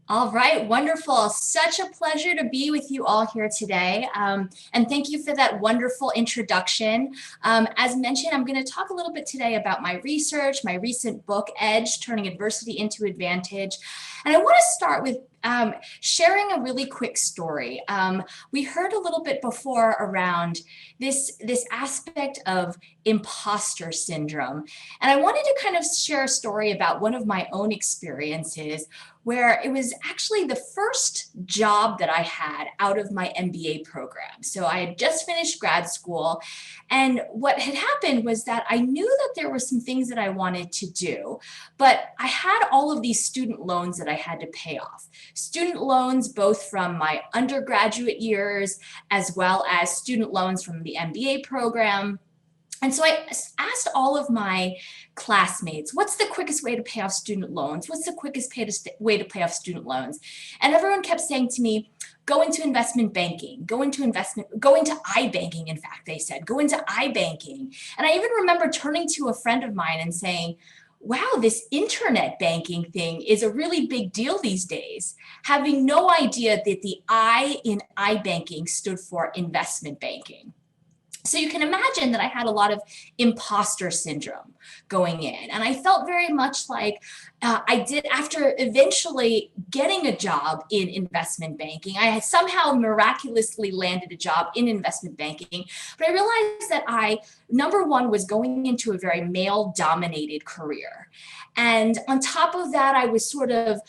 All right, wonderful. Such a pleasure to be with you all here today. And thank you for that wonderful introduction. As mentioned, I'm going to talk a little bit today about my research, my recent book, Edge, Turning Adversity into Advantage. And I want to start with sharing a really quick story. We heard a little bit before around this aspect of imposter syndrome. And I wanted to kind of share a story about one of my own experiences where it was actually the first job that I had out of my MBA program. So I had just finished grad school, and what had happened was that I knew that there were some things that I wanted to do, but I had all of these student loans that I had to pay off. Student loans both from my undergraduate years as well as student loans from the MBA program. And so I asked all of my classmates, what's the quickest way to pay off student loans? What's the quickest way to pay off student loans? And everyone kept saying to me, go into investment banking, go into iBanking, in fact, they said, go into iBanking. And I even remember turning to a friend of mine and saying, wow, this internet banking thing is a really big deal these days, having no idea that the I in iBanking stood for investment banking. So you can imagine that I had a lot of imposter syndrome going in. And I felt very much like I did after eventually getting a job in investment banking. I had somehow miraculously landed a job in investment banking. But I realized that number one, was going into a very male-dominated career. And on top of that, I was sort of,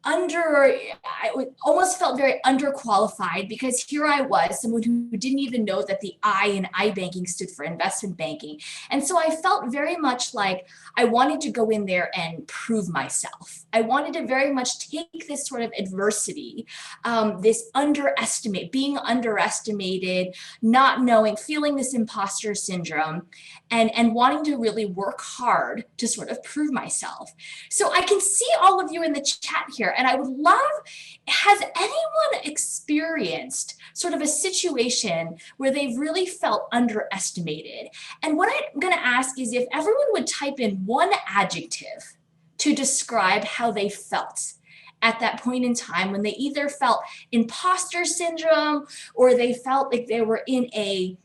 I almost felt very underqualified, because here I was, someone who didn't even know that the I in iBanking stood for investment banking. And so I felt very much like I wanted to go in there and prove myself. I wanted to very much take this sort of adversity, being underestimated, not knowing, feeling this imposter syndrome, and wanting to really work hard to sort of prove myself. So I can see all of you in the chat here, and I would love, has anyone experienced sort of a situation where they've really felt underestimated? And what I'm going to ask is if everyone would type in one adjective to describe how they felt at that point in time when they either felt imposter syndrome, or they felt like they were in a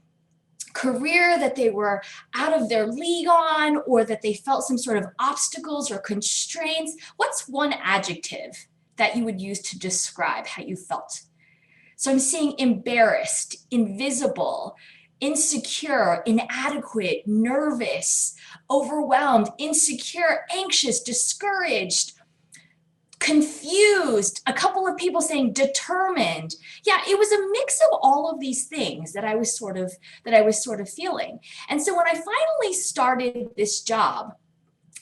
career that they were out of their league on, or that they felt some sort of obstacles or constraints. What's one adjective that you would use to describe how you felt? So I'm seeing embarrassed, invisible, insecure, inadequate, nervous, overwhelmed, insecure, anxious, discouraged, confused, a couple of people saying determined. Yeah, it was a mix of all of these things that I was sort of feeling. And so when I finally started this job,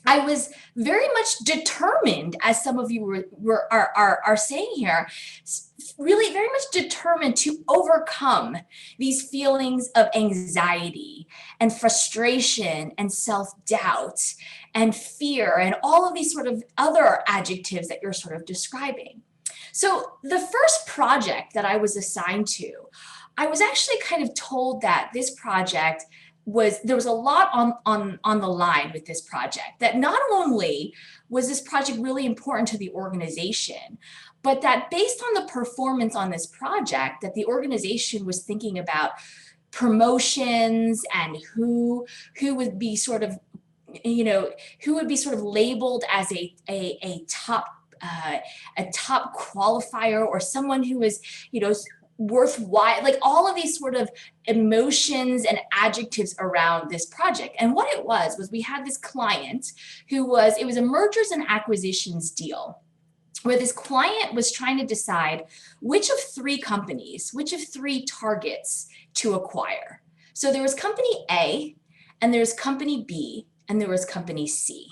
I was very much determined, as some of you are saying here, really very much determined to overcome these feelings of anxiety and frustration and self-doubt and fear and all of these sort of other adjectives that you're sort of describing. So the first project that I was assigned to, I was actually kind of told that this project there was a lot on the line with this project, that not only was this project really important to the organization, but that based on the performance on this project, that the organization was thinking about promotions and who would be sort of, who would be sort of labeled as a top qualifier, or someone who was, worthwhile, like all of these sort of emotions and adjectives around this project. And what it was we had this client it was a mergers and acquisitions deal, where this client was trying to decide which of three targets to acquire. So there was company A, and there's company B, and there was company C.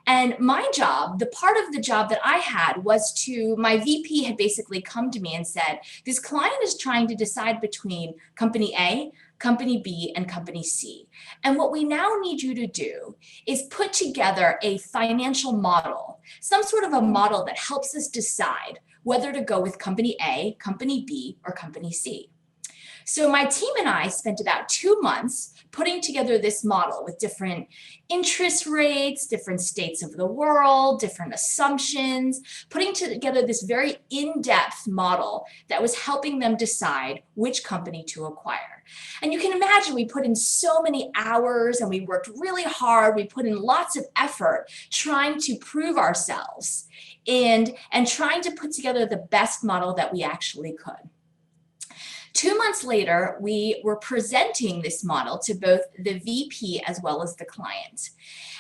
And my job, the part of the job that I had, was my VP had basically come to me and said, this client is trying to decide between company A, company B, and company C. And what we now need you to do is put together a financial model, some sort of a model that helps us decide whether to go with company A, company B, or company C. So my team and I spent about 2 months putting together this model with different interest rates, different states of the world, different assumptions, putting together this very in-depth model that was helping them decide which company to acquire. And you can imagine we put in so many hours and we worked really hard. We put in lots of effort trying to prove ourselves and trying to put together the best model that we actually could. 2 months later, we were presenting this model to both the VP as well as the client.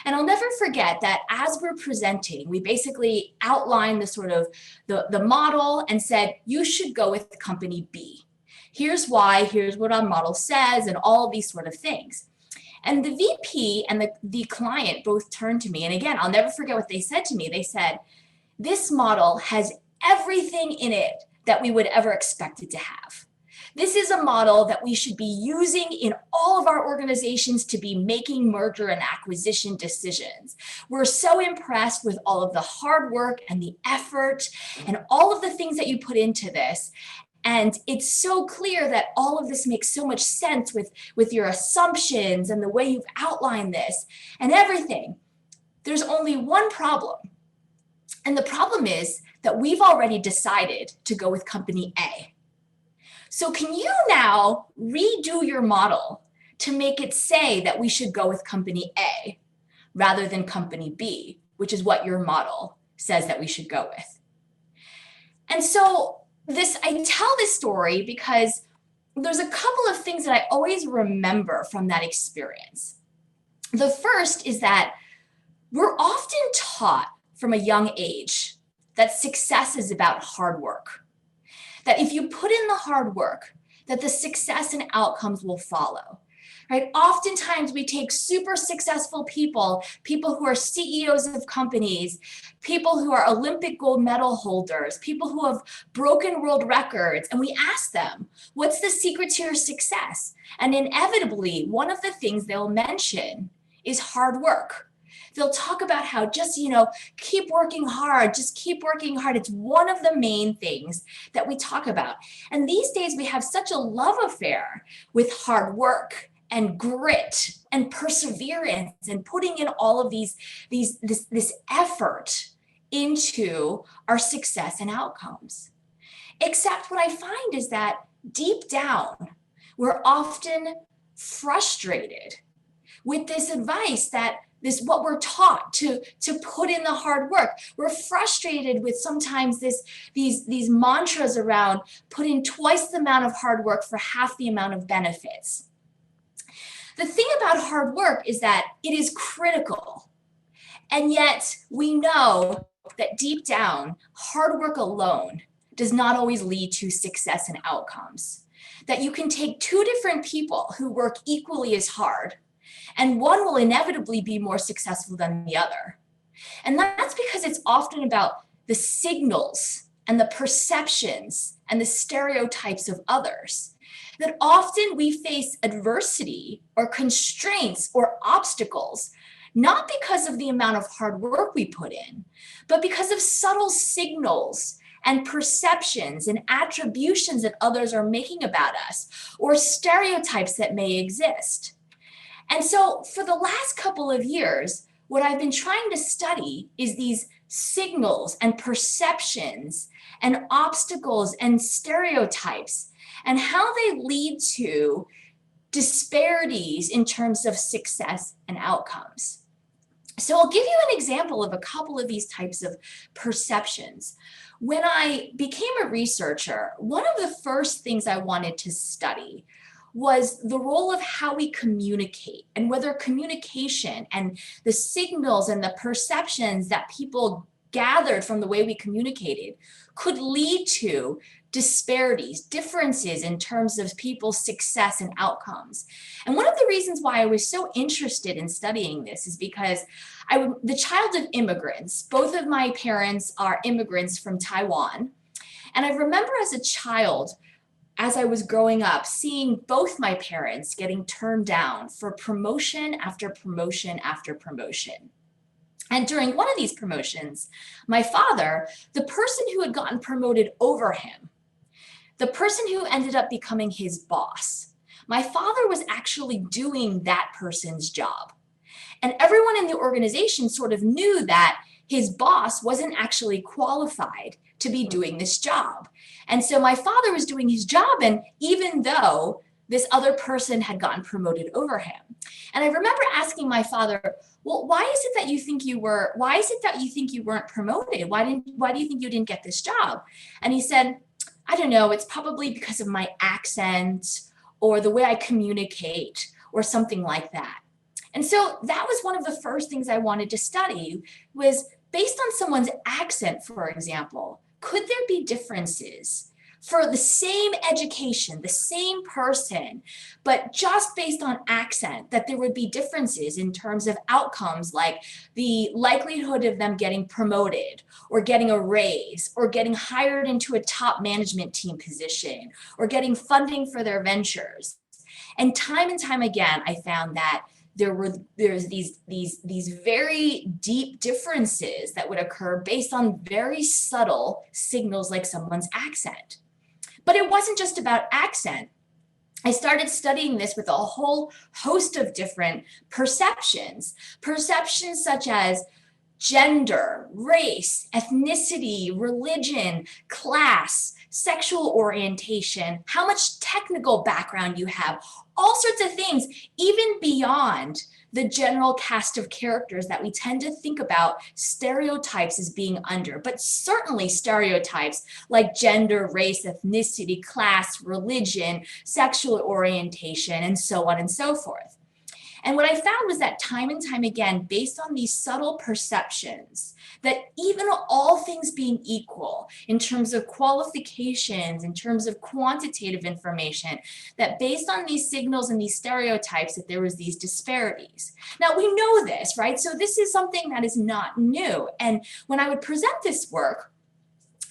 And I'll never forget that as we're presenting, we basically outlined the sort of the model and said, you should go with company B. Here's why, here's what our model says, and all of these sort of things. And the VP and the client both turned to me. And again, I'll never forget what they said to me. They said, this model has everything in it that we would ever expect it to have. This is a model that we should be using in all of our organizations to be making merger and acquisition decisions. We're so impressed with all of the hard work and the effort and all of the things that you put into this. And it's so clear that all of this makes so much sense with your assumptions and the way you've outlined this and everything. There's only one problem. And the problem is that we've already decided to go with company A. So can you now redo your model to make it say that we should go with company A rather than company B, which is what your model says that we should go with? And so I tell this story because there's a couple of things that I always remember from that experience. The first is that we're often taught from a young age that success is about hard work. That if you put in the hard work, that the success and outcomes will follow, right? Oftentimes we take super successful people who are CEOs of companies, people who are Olympic gold medal holders, people who have broken world records, and we ask them, what's the secret to your success? And inevitably, one of the things they'll mention is hard work. They'll talk about how just, keep working hard, just keep working hard. It's one of the main things that we talk about. And these days we have such a love affair with hard work and grit and perseverance and putting in all of this effort into our success and outcomes. Except what I find is that deep down, we're often frustrated with this advice that what we're taught to put in the hard work. We're frustrated with sometimes these mantras around put in twice the amount of hard work for half the amount of benefits. The thing about hard work is that it is critical. And yet we know that deep down, hard work alone does not always lead to success and outcomes. That you can take two different people who work equally as hard, and one will inevitably be more successful than the other. And that's because it's often about the signals and the perceptions and the stereotypes of others. That often we face adversity or constraints or obstacles, not because of the amount of hard work we put in, but because of subtle signals and perceptions and attributions that others are making about us, or stereotypes that may exist. And so for the last couple of years, what I've been trying to study is these signals and perceptions and obstacles and stereotypes and how they lead to disparities in terms of success and outcomes. So I'll give you an example of a couple of these types of perceptions. When I became a researcher, one of the first things I wanted to study was the role of how we communicate and whether communication and the signals and the perceptions that people gathered from the way we communicated could lead to disparities, differences in terms of people's success and outcomes. And one of the reasons why I was so interested in studying this is because I'm the child of immigrants. Both of my parents are immigrants from Taiwan. And I remember as a child, as I was growing up, seeing both my parents getting turned down for promotion after promotion after promotion. And during one of these promotions, my father, the person who had gotten promoted over him, the person who ended up becoming his boss, my father was actually doing that person's job. And everyone in the organization sort of knew that his boss wasn't actually qualified to be doing this job. And so my father was doing his job, and even though this other person had gotten promoted over him. And I remember asking my father, well, why is it that you think you weren't promoted? Why do you think you didn't get this job? And he said, I don't know, it's probably because of my accent or the way I communicate or something like that. And so that was one of the first things I wanted to study, was based on someone's accent, for example, could there be differences for the same education, the same person, but just based on accent, that there would be differences in terms of outcomes, like the likelihood of them getting promoted or getting a raise or getting hired into a top management team position or getting funding for their ventures. And time again, I found that there's these very deep differences that would occur based on very subtle signals like someone's accent. But it wasn't just about accent. I started studying this with a whole host of different perceptions such as gender, race, ethnicity, religion, class, sexual orientation, how much technical background you have, all sorts of things, even beyond the general cast of characters that we tend to think about stereotypes as being under, but certainly stereotypes like gender, race, ethnicity, class, religion, sexual orientation, and so on and so forth. And what I found was that time and time again, based on these subtle perceptions, that even all things being equal in terms of qualifications, in terms of quantitative information, that based on these signals and these stereotypes, that there was these disparities. Now we know this, right? So this is something that is not new. And when I would present this work,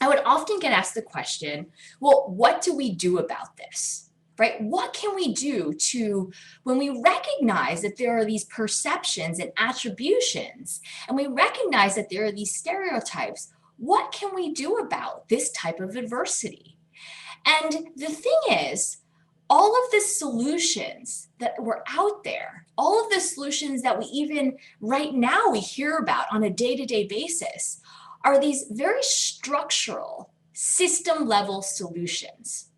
I would often get asked the question, well, what do we do about this? Right? What can we do to, when we recognize that there are these perceptions and attributions, and we recognize that there are these stereotypes, what can we do about this type of adversity? And the thing is, all of the solutions that were out there, all of the solutions that we even right now we hear about on a day-to-day basis, are these very structural, system-level solutions.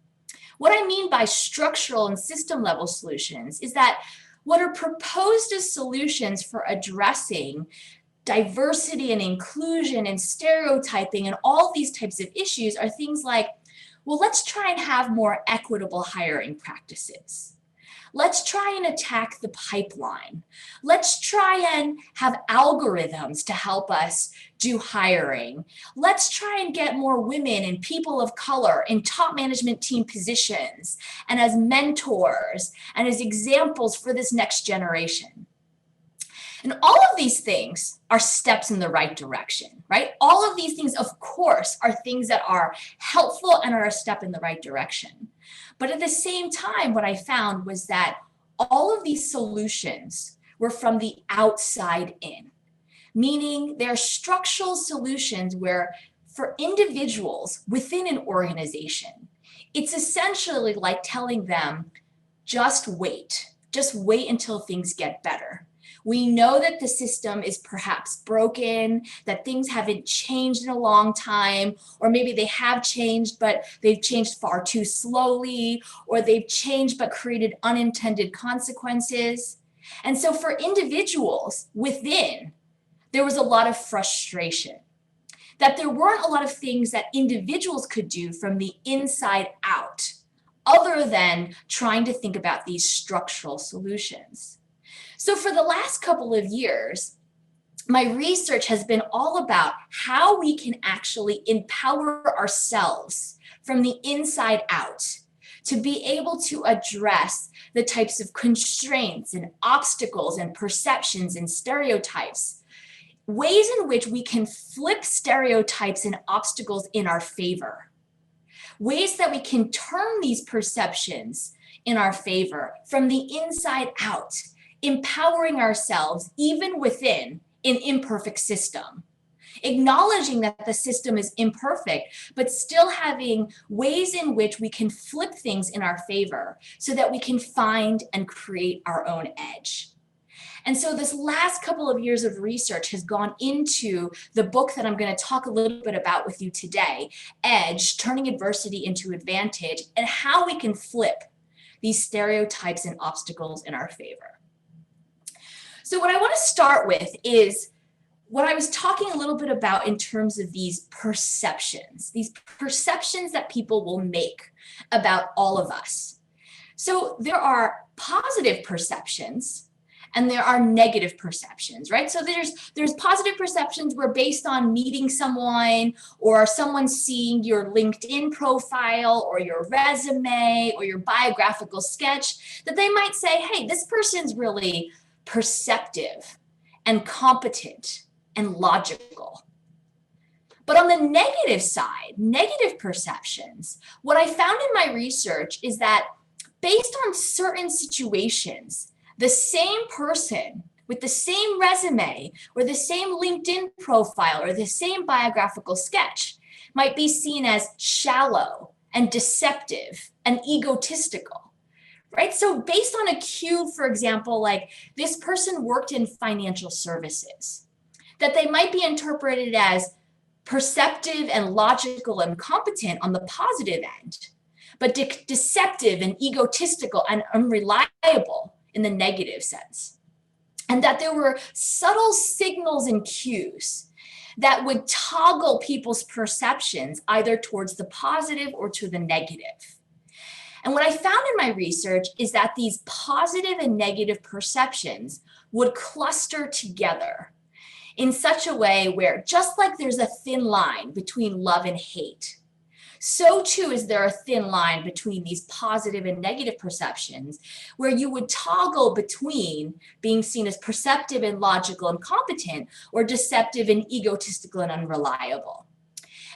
What I mean by structural and system level solutions is that what are proposed as solutions for addressing diversity and inclusion and stereotyping and all these types of issues are things like, well, let's try and have more equitable hiring practices. Let's try and attack the pipeline. Let's try and have algorithms to help us do hiring. Let's try and get more women and people of color in top management team positions and as mentors and as examples for this next generation. And all of these things are steps in the right direction, right? All of these things, of course, are things that are helpful and are a step in the right direction. But at the same time, what I found was that all of these solutions were from the outside in, meaning they're structural solutions where for individuals within an organization, it's essentially like telling them, just wait until things get better. We know that the system is perhaps broken, that things haven't changed in a long time, or maybe they have changed, but they've changed far too slowly, or they've changed but created unintended consequences. And so for individuals within, there was a lot of frustration, that there weren't a lot of things that individuals could do from the inside out, other than trying to think about these structural solutions. So for the last couple of years, my research has been all about how we can actually empower ourselves from the inside out to be able to address the types of constraints and obstacles and perceptions and stereotypes, ways in which we can flip stereotypes and obstacles in our favor, ways that we can turn these perceptions in our favor from the inside out, empowering ourselves even within an imperfect system, acknowledging that the system is imperfect, but still having ways in which we can flip things in our favor so that we can find and create our own edge. And so this last couple of years of research has gone into the book that I'm going to talk a little bit about with you today, Edge, Turning Adversity into Advantage, and how we can flip these stereotypes and obstacles in our favor. So what I want to start with is what I was talking a little bit about in terms of these perceptions that people will make about all of us. So there are positive perceptions and there are negative perceptions, right? So there's positive perceptions where based on meeting someone or someone seeing your LinkedIn profile or your resume or your biographical sketch, that they might say, hey, this person's really perceptive and competent and logical. But on the negative side, negative perceptions, what I found in my research is that based on certain situations, the same person with the same resume or the same LinkedIn profile or the same biographical sketch might be seen as shallow and deceptive and egotistical, right? So based on a cue, for example, like this person worked in financial services, that they might be interpreted as perceptive and logical and competent on the positive end, but deceptive and egotistical and unreliable in the negative sense. And that there were subtle signals and cues that would toggle people's perceptions either towards the positive or to the negative. And what I found in my research is that these positive and negative perceptions would cluster together in such a way where just like there's a thin line between love and hate, so too is there a thin line between these positive and negative perceptions where you would toggle between being seen as perceptive and logical and competent or deceptive and egotistical and unreliable.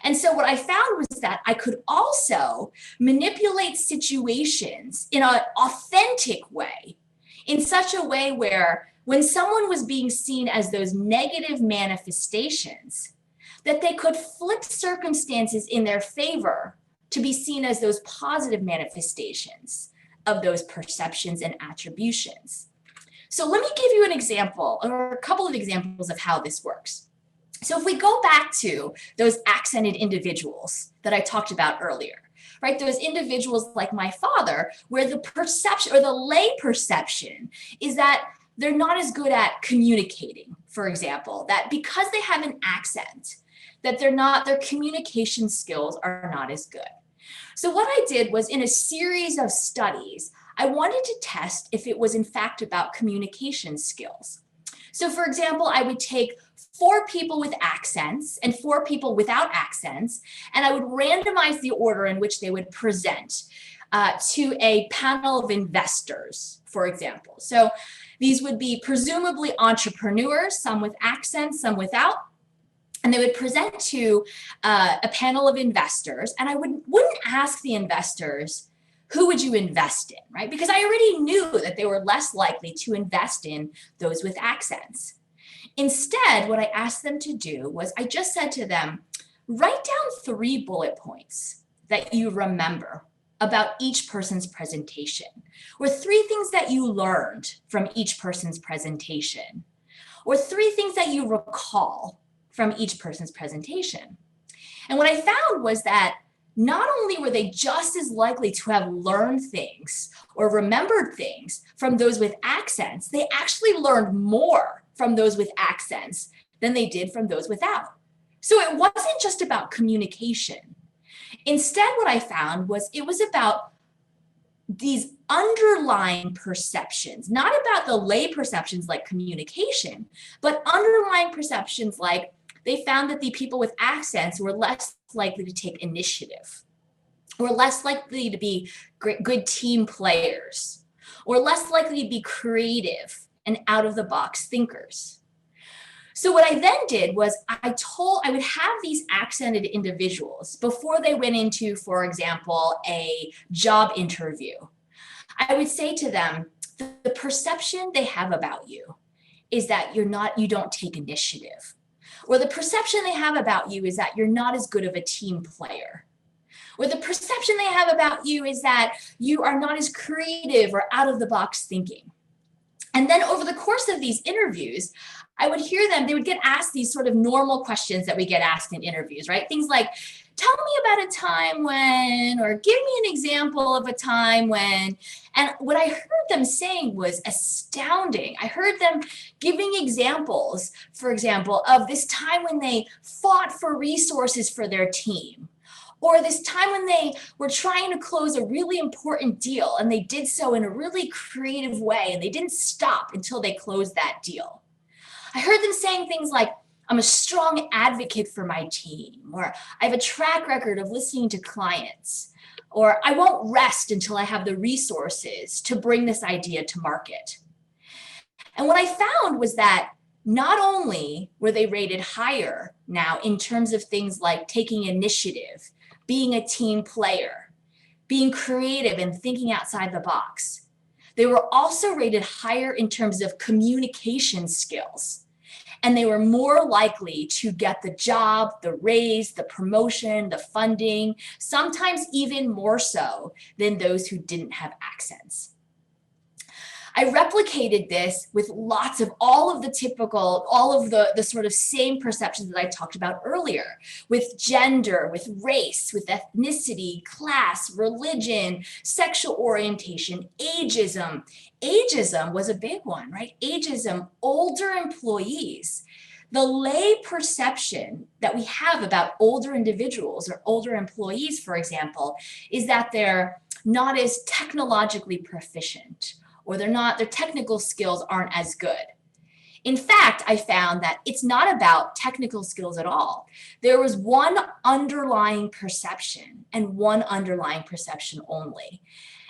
And so what I found was that I could also manipulate situations in an authentic way, in such a way where when someone was being seen as those negative manifestations, that they could flip circumstances in their favor to be seen as those positive manifestations of those perceptions and attributions. So let me give you an example or a couple of examples of how this works. So if we go back to those accented individuals that I talked about earlier, right? Those individuals like my father, where the perception or the lay perception is that they're not as good at communicating, for example, that because they have an accent, that their communication skills are not as good. So what I did was in a series of studies, I wanted to test if it was in fact about communication skills. So for example, I would take 4 people with accents and 4 people without accents, and I would randomize the order in which they would present to a panel of investors, for example. So these would be presumably entrepreneurs, some with accents, some without. And they would present to a panel of investors, and I wouldn't ask the investors, who would you invest in, right? Because I already knew that they were less likely to invest in those with accents. Instead, what I asked them to do was I just said to them, write down 3 bullet points that you remember about each person's presentation, or 3 things that you learned from each person's presentation, or 3 things that you recall from each person's presentation. And what I found was that not only were they just as likely to have learned things or remembered things from those with accents, they actually learned more from those with accents than they did from those without. So it wasn't just about communication. Instead, what I found was it was about these underlying perceptions, not about the lay perceptions like communication, but underlying perceptions like they found that the people with accents were less likely to take initiative, or less likely to be good team players, or less likely to be creative and out-of-the-box thinkers. So what I then did was I would have these accented individuals before they went into, for example, a job interview. I would say to them, the perception they have about you is that you don't take initiative. Or the perception they have about you is that you're not as good of a team player. Or the perception they have about you is that you are not as creative or out of the box thinking. And then over the course of these interviews, I would hear them, they would get asked these sort of normal questions that we get asked in interviews, right? Things like, tell me about a time when, or give me an example of a time when. And what I heard them saying was astounding. I heard them giving examples, for example, of this time when they fought for resources for their team, or this time when they were trying to close a really important deal and they did so in a really creative way and they didn't stop until they closed that deal. I heard them saying things like, I'm a strong advocate for my team, or I have a track record of listening to clients, or I won't rest until I have the resources to bring this idea to market. And what I found was that not only were they rated higher now in terms of things like taking initiative, being a team player, being creative and thinking outside the box, they were also rated higher in terms of communication skills. And they were more likely to get the job, the raise, the promotion, the funding, sometimes even more so than those who didn't have accents. I replicated this with lots of all of the sort of same perceptions that I talked about earlier, with gender, with race, with ethnicity, class, religion, sexual orientation, ageism. Ageism was a big one, right? Ageism, older employees. The lay perception that we have about older individuals or older employees, for example, is that they're not as technologically proficient, or their technical skills aren't as good. In fact, I found that it's not about technical skills at all. There was one underlying perception and one underlying perception only.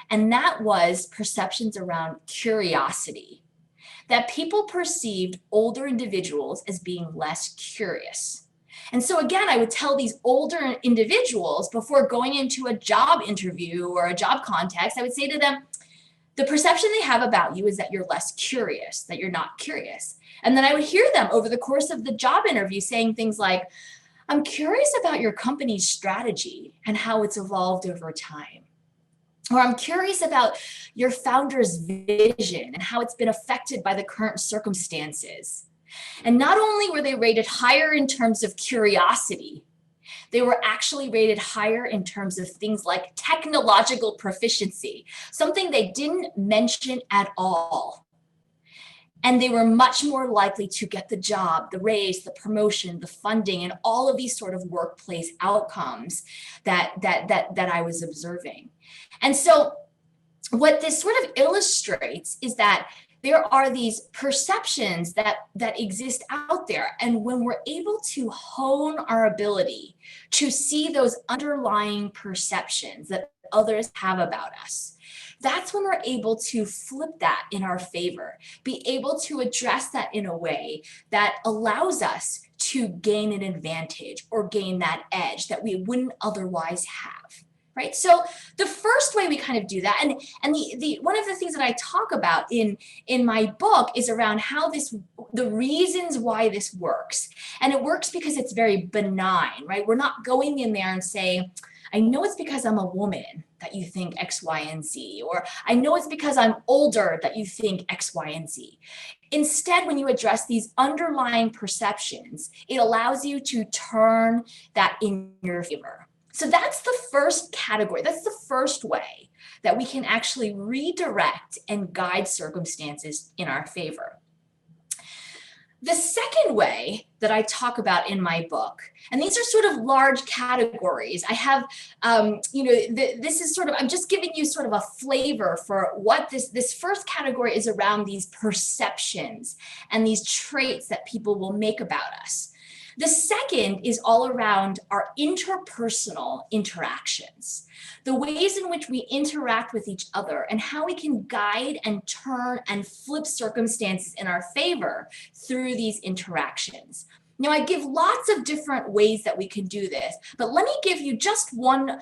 And that was perceptions around curiosity, that people perceived older individuals as being less curious. And so again, I would tell these older individuals before going into a job interview or a job context, I would say to them, the perception they have about you is that you're less curious, that you're not curious. And then I would hear them over the course of the job interview saying things like, I'm curious about your company's strategy and how it's evolved over time. Or I'm curious about your founder's vision and how it's been affected by the current circumstances. And not only were they rated higher in terms of curiosity, they were actually rated higher in terms of things like technological proficiency, something they didn't mention at all. And they were much more likely to get the job, the raise, the promotion, the funding, and all of these sort of workplace outcomes that I was observing. And so what this sort of illustrates is that there are these perceptions that exist out there. And when we're able to hone our ability to see those underlying perceptions that others have about us, that's when we're able to flip that in our favor, be able to address that in a way that allows us to gain an advantage or gain that edge that we wouldn't otherwise have. Right. So the first way we kind of do that, and the one of the things that I talk about in my book is around how the reasons why this works. And it works because it's very benign, right? We're not going in there and saying, I know it's because I'm a woman that you think X, Y, and Z, or I know it's because I'm older that you think X, Y, and Z. Instead, when you address these underlying perceptions, it allows you to turn that in your favor. So that's the first category. That's the first way that we can actually redirect and guide circumstances in our favor. The second way that I talk about in my book, and these are sort of large categories. I have, this is sort of, I'm just giving you sort of a flavor for what this first category is around, these perceptions and these traits that people will make about us. The second is all around our interpersonal interactions, the ways in which we interact with each other and how we can guide and turn and flip circumstances in our favor through these interactions. Now, I give lots of different ways that we can do this, but let me give you just one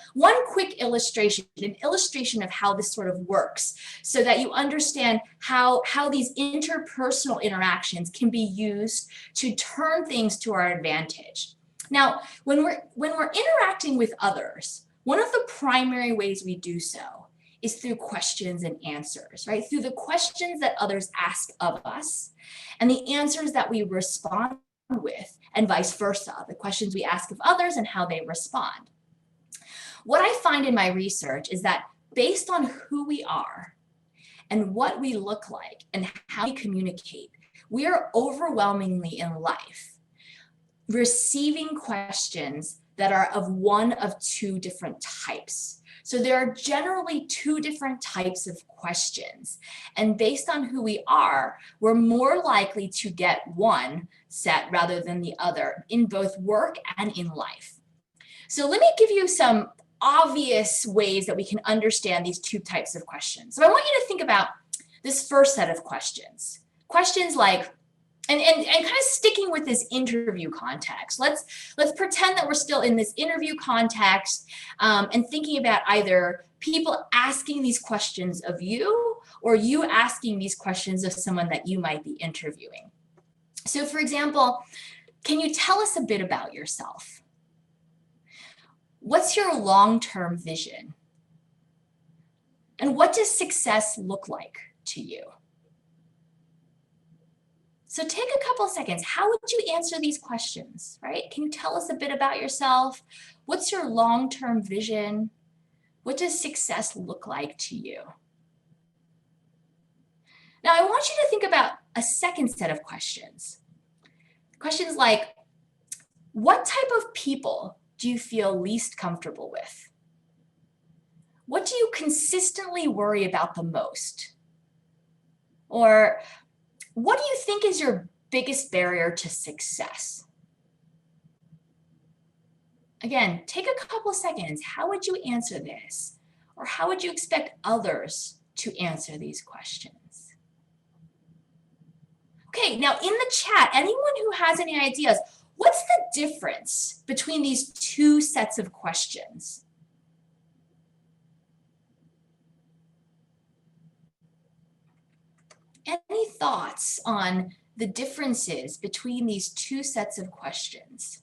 quick illustration, an illustration of how this sort of works, so that you understand how these interpersonal interactions can be used to turn things to our advantage. Now, when we're interacting with others, one of the primary ways we do so is through questions and answers, right? Through the questions that others ask of us and the answers that we respond with, and vice versa, the questions we ask of others and how they respond. What I find in my research is that based on who we are and what we look like and how we communicate, we are overwhelmingly in life receiving questions that are of one of two different types. So there are generally two different types of questions. And based on who we are, we're more likely to get one set rather than the other in both work and in life. So let me give you some obvious ways that we can understand these two types of questions. So I want you to think about this first set of questions. Questions like, and kind of sticking with this interview context, let's pretend that we're still in this interview context and thinking about either people asking these questions of you or you asking these questions of someone that you might be interviewing. So for example, can you tell us a bit about yourself? What's your long-term vision? And what does success look like to you? So take a couple of seconds. How would you answer these questions, right? Can you tell us a bit about yourself? What's your long-term vision? What does success look like to you? Now, I want you to think about a second set of questions. Questions like, what type of people do you feel least comfortable with? What do you consistently worry about the most? Or what do you think is your biggest barrier to success? Again, take a couple of seconds. How would you answer this? Or how would you expect others to answer these questions? Okay, now in the chat, anyone who has any ideas, what's the difference between these two sets of questions? Any thoughts on the differences between these two sets of questions?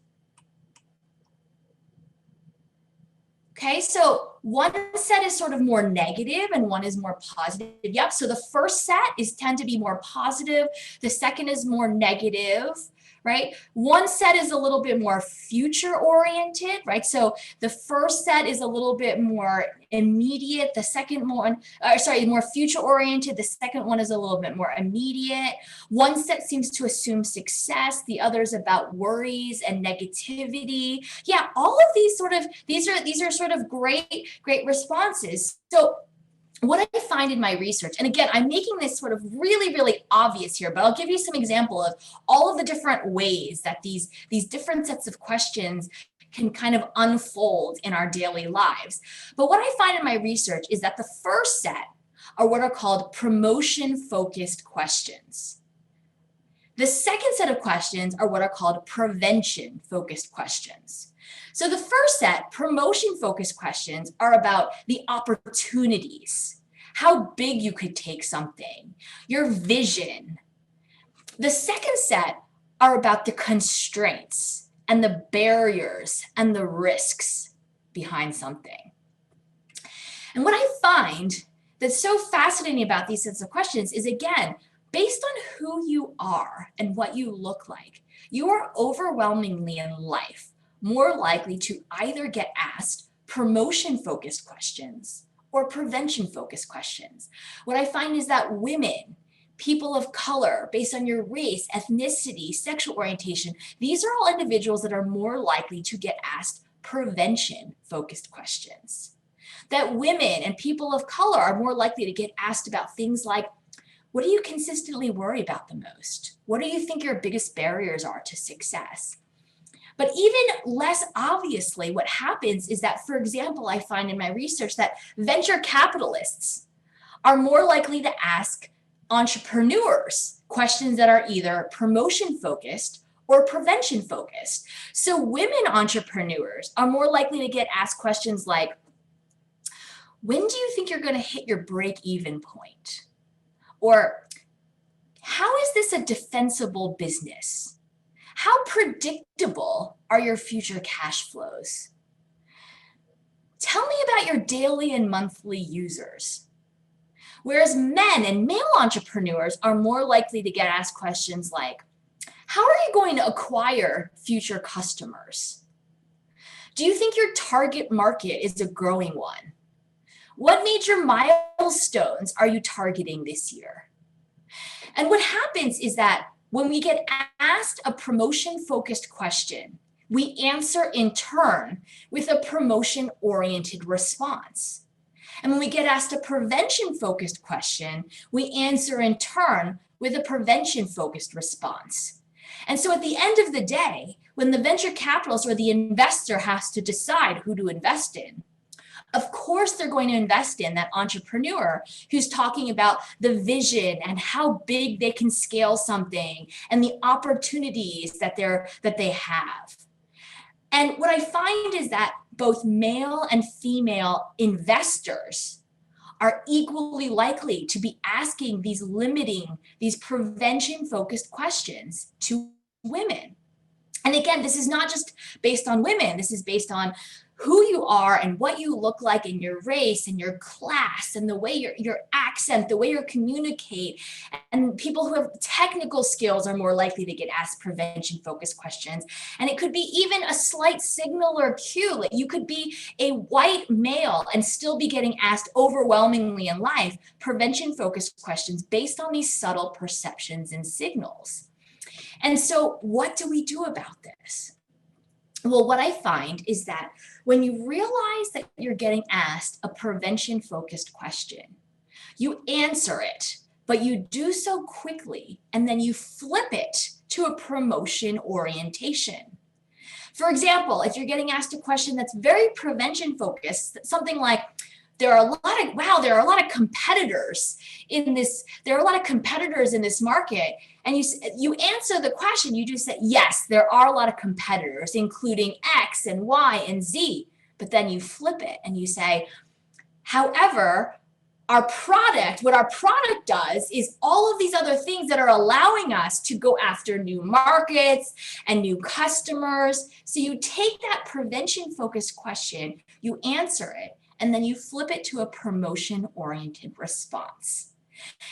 Okay, so one set is sort of more negative and one is more positive. Yep, so the first set tend to be more positive. The second is more negative, right? One set is a little bit more future oriented, right? So the first set is a little bit more immediate. The second one, more future oriented. The second one is a little bit more immediate. One set seems to assume success. The other is about worries and negativity. Yeah, all of these are sort of great responses. So what I find in my research, and again, I'm making this sort of really, really obvious here, but I'll give you some example of all of the different ways that these different sets of questions can kind of unfold in our daily lives. But what I find in my research is that the first set are what are called promotion-focused questions. The second set of questions are what are called prevention-focused questions. So the first set, promotion-focused questions, are about the opportunities, how big you could take something, your vision. The second set are about the constraints and the barriers and the risks behind something. And what I find that's so fascinating about these sets of questions is, again, based on who you are and what you look like, you are overwhelmingly in life more likely to either get asked promotion-focused questions or prevention-focused questions. What I find is that women, people of color, based on your race, ethnicity, sexual orientation, these are all individuals that are more likely to get asked prevention-focused questions. That women and people of color are more likely to get asked about things like, what do you consistently worry about the most? What do you think your biggest barriers are to success? But even less obviously, what happens is that, for example, I find in my research that venture capitalists are more likely to ask entrepreneurs questions that are either promotion-focused or prevention focused. So women entrepreneurs are more likely to get asked questions like, when do you think you're going to hit your break-even point? Or how is this a defensible business? How predictable are your future cash flows? Tell me about your daily and monthly users. Whereas men and male entrepreneurs are more likely to get asked questions like, how are you going to acquire future customers? Do you think your target market is a growing one? What major milestones are you targeting this year? And what happens is that when we get asked a promotion-focused question, we answer in turn with a promotion-oriented response. And when we get asked a prevention-focused question, we answer in turn with a prevention-focused response. And so at the end of the day, when the venture capitalist or the investor has to decide who to invest in, of course, they're going to invest in that entrepreneur who's talking about the vision and how big they can scale something and the opportunities that they have. And what I find is that both male and female investors are equally likely to be asking these prevention-focused questions to women. And again, this is not just based on women. This is based on who you are and what you look like in your race and your class and the way your accent, the way you communicate. And people who have technical skills are more likely to get asked prevention-focused questions. And it could be even a slight signal or cue. Like you could be a white male and still be getting asked overwhelmingly in life prevention-focused questions based on these subtle perceptions and signals. And so what do we do about this? Well, what I find is that when you realize that you're getting asked a prevention-focused question, you answer it, but you do so quickly, and then you flip it to a promotion orientation. For example, if you're getting asked a question that's very prevention-focused, something like, there are a lot of competitors in this market. And you answer the question, you just say, yes, there are a lot of competitors, including X and Y and Z. But then you flip it and you say, however, what our product does is all of these other things that are allowing us to go after new markets and new customers. So you take that prevention-focused question, you answer it, and then you flip it to a promotion-oriented response.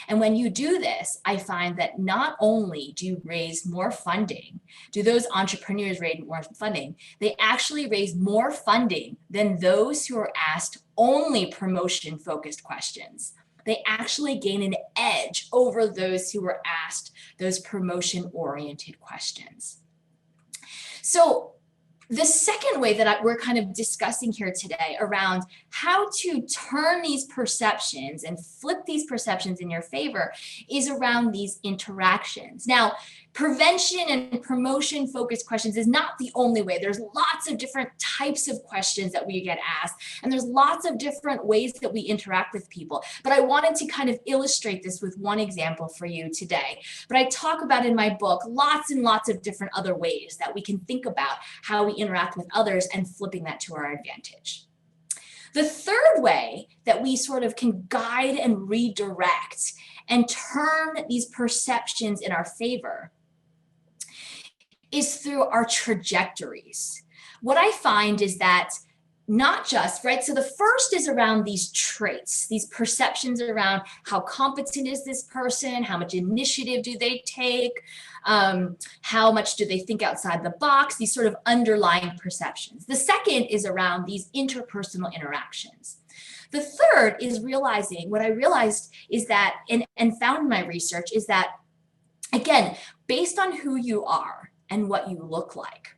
And when you do this, I find that not only do you raise more funding, do those entrepreneurs raise more funding, they actually raise more funding than those who are asked only promotion-focused questions. They actually gain an edge over those who were asked those promotion-oriented questions. So the second way that we're kind of discussing here today around how to turn these perceptions and flip these perceptions in your favor is around these interactions. Now, prevention and promotion focused questions is not the only way. There's lots of different types of questions that we get asked, and there's lots of different ways that we interact with people. But I wanted to kind of illustrate this with one example for you today. But I talk about in my book lots and lots of different other ways that we can think about how we interact with others and flipping that to our advantage. The third way that we sort of can guide and redirect and turn these perceptions in our favor is through our trajectories. What I find is that not just, right? So the first is around these traits, these perceptions around how competent is this person, how much initiative do they take, how much do they think outside the box, these sort of underlying perceptions. The second is around these interpersonal interactions. The third is realizing, what I realized is that, and found in my research, is that, again, based on who you are and what you look like,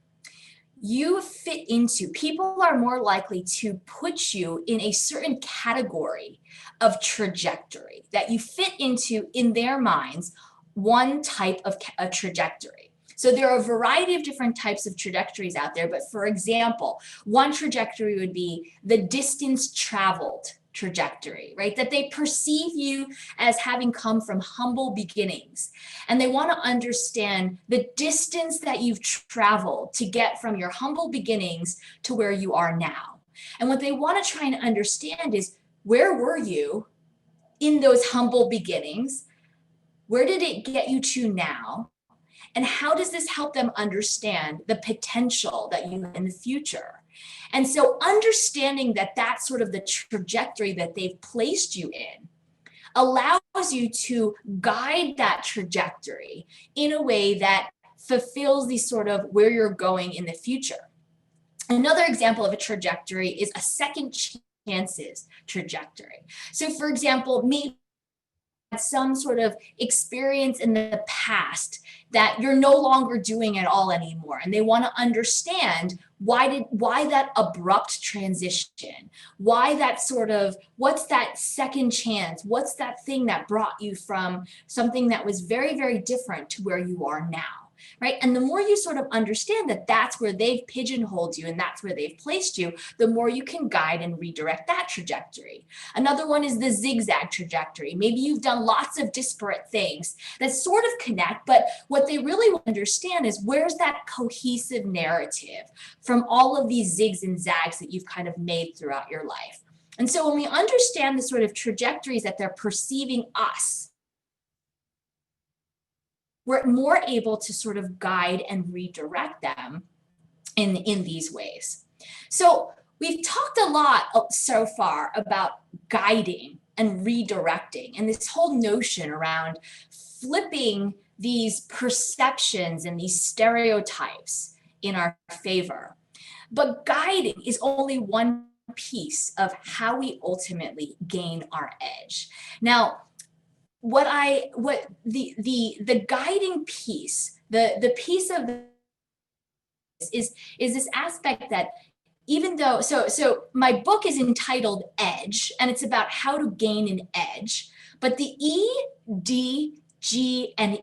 you fit into, people are more likely to put you in a certain category of trajectory that you fit into in their minds, one type of a trajectory. So there are a variety of different types of trajectories out there, but for example, one trajectory would be the distance traveled trajectory, right? That they perceive you as having come from humble beginnings. And they want to understand the distance that you've traveled to get from your humble beginnings to where you are now. And what they want to try and understand is, where were you in those humble beginnings? Where did it get you to now? And how does this help them understand the potential that you have in the future? And so understanding that that's sort of the trajectory that they've placed you in allows you to guide that trajectory in a way that fulfills the sort of where you're going in the future. Another example of a trajectory is a second chances trajectory. So for example, maybe some sort of experience in the past that you're no longer doing at all anymore, and they want to understand why that abrupt transition, why that sort of, what's that second chance, what's that thing that brought you from something that was very, very different to where you are now, right? And the more you sort of understand that that's where they've pigeonholed you and that's where they've placed you, the more you can guide and redirect that trajectory. Another one is the zigzag trajectory. Maybe you've done lots of disparate things that sort of connect, but what they really understand is, where's that cohesive narrative from all of these zigs and zags that you've kind of made throughout your life. And so when we understand the sort of trajectories that they're perceiving us, we're more able to sort of guide and redirect them in these ways. So we've talked a lot so far about guiding and redirecting, and this whole notion around flipping these perceptions and these stereotypes in our favor. But guiding is only one piece of how we ultimately gain our edge. Now, the guiding piece, the piece of this is this aspect that, even though, so my book is entitled Edge, and it's about how to gain an edge, but the E, D, G, and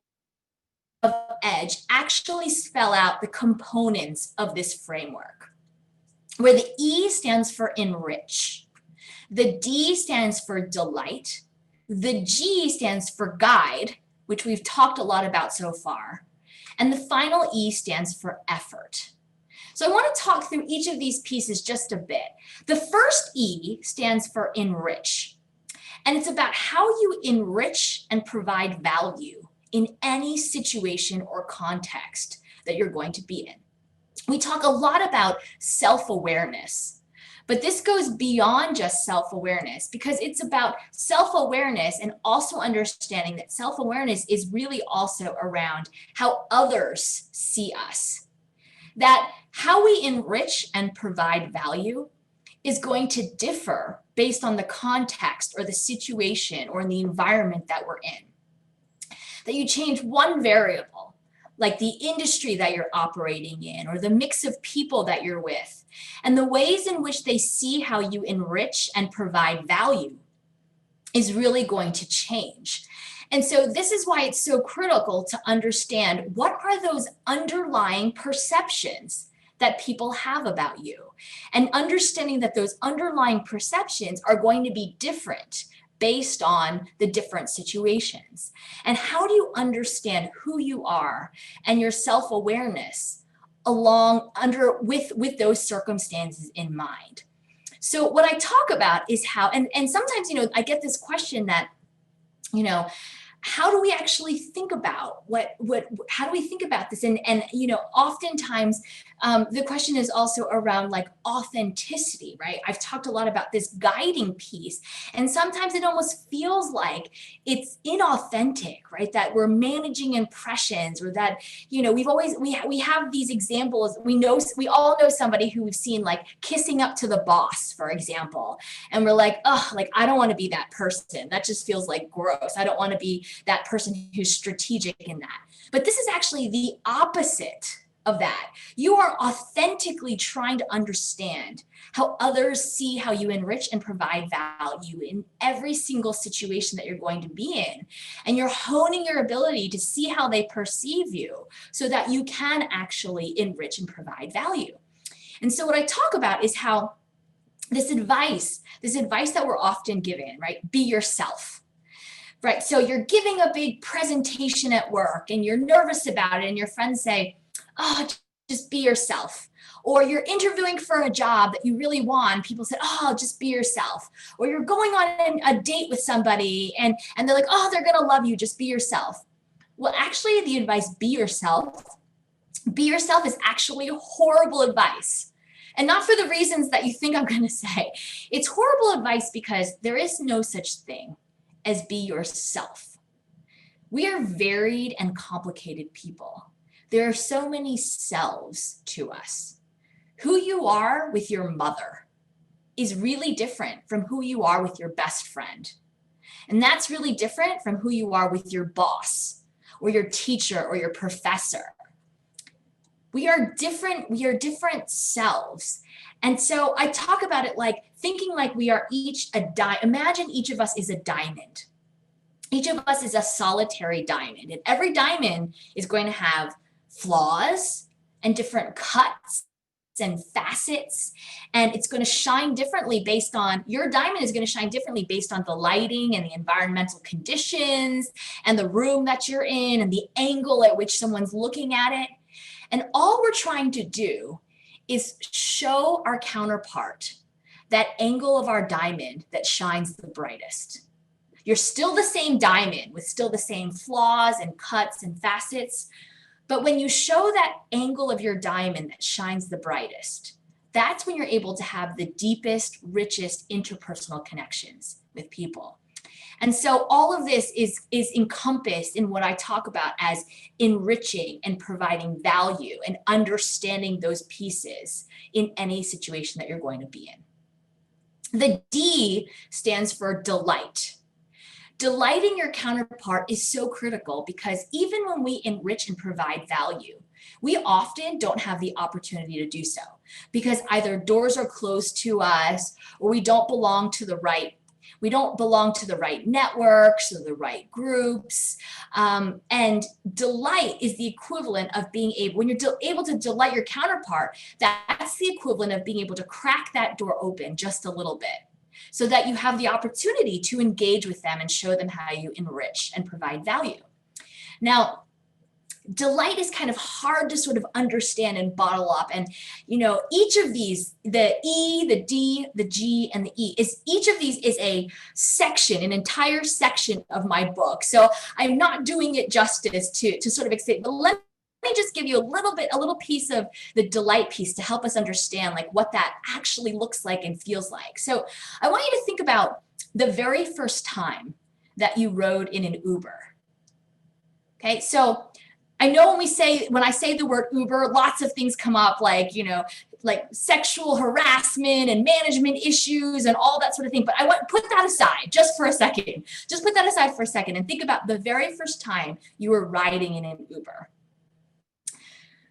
of edge actually spell out the components of this framework, where the E stands for enrich, the D stands for delight, the G stands for guide, which we've talked a lot about so far, and the final E stands for effort. So I want to talk through each of these pieces just a bit. The first E stands for enrich, and it's about how you enrich and provide value in any situation or context that you're going to be in. We talk a lot about self-awareness, but this goes beyond just self-awareness, because it's about self-awareness and also understanding that self-awareness is really also around how others see us. That how we enrich and provide value is going to differ based on the context or the situation or in the environment that we're in. That you change one variable, like the industry that you're operating in or the mix of people that you're with, and the ways in which they see how you enrich and provide value is really going to change. And so this is why it's so critical to understand, what are those underlying perceptions that people have about you, and understanding that those underlying perceptions are going to be different based on the different situations. And how do you understand who you are and your self-awareness with those circumstances in mind? So what I talk about is how, and sometimes, I get this question that, how do we actually think about how do we think about this? And oftentimes the question is also around like authenticity, right? I've talked a lot about this guiding piece, and sometimes it almost feels like it's inauthentic, right? That we're managing impressions, or that, we have these examples. We all know somebody who we've seen like kissing up to the boss, for example. And we're like, oh, like, I don't want to be that person. That just feels like gross. I don't want to be that person who's strategic in that. But this is actually the opposite of that. You are authentically trying to understand how others see how you enrich and provide value in every single situation that you're going to be in. And you're honing your ability to see how they perceive you so that you can actually enrich and provide value. And so what I talk about is how this advice that we're often given, right? Be yourself. Right, so you're giving a big presentation at work and you're nervous about it and your friends say, oh, just be yourself. Or you're interviewing for a job that you really want. People say, oh, just be yourself. Or you're going on a date with somebody and they're like, oh, they're gonna love you, just be yourself. Well, actually the advice, be yourself is actually horrible advice. And not for the reasons that you think I'm gonna say. It's horrible advice because there is no such thing as be yourself. We are varied and complicated people. There are so many selves to us. Who you are with your mother is really different from who you are with your best friend. And that's really different from who you are with your boss or your teacher or your professor. We are different selves. And so I talk about it like thinking like we are each imagine each of us is a diamond. Each of us is a solitary diamond, and every diamond is going to have flaws and different cuts and facets, and it's going to shine differently based on, your diamond is going to shine differently based on the lighting and the environmental conditions and the room that you're in and the angle at which someone's looking at it. And all we're trying to do is show our counterpart that angle of our diamond that shines the brightest. You're still the same diamond with still the same flaws and cuts and facets, but when you show that angle of your diamond that shines the brightest, that's when you're able to have the deepest, richest interpersonal connections with people. And so all of this is encompassed in what I talk about as enriching and providing value and understanding those pieces in any situation that you're going to be in. The D stands for delight. Delighting your counterpart is so critical because even when we enrich and provide value, we often don't have the opportunity to do so because either doors are closed to us or we don't belong to the right networks or the right groups. And delight is the equivalent of being able, when you're able to delight your counterpart, that's the equivalent of being able to crack that door open just a little bit so that you have the opportunity to engage with them and show them how you enrich and provide value. Now, delight is kind of hard to sort of understand and bottle up. And, you know, each of these, the E, the D, the G, and the E, each of these is a section, an entire section of my book. So I'm not doing it justice to sort of explain, but let me just give you a little piece of the delight piece to help us understand like what that actually looks like and feels like. So I want you to think about the very first time that you rode in an Uber. Okay, so I know when I say the word Uber, lots of things come up like, you know, like sexual harassment and management issues and all that sort of thing. But I want to put that aside just for a second. Just put that aside for a second and think about the very first time you were riding in an Uber.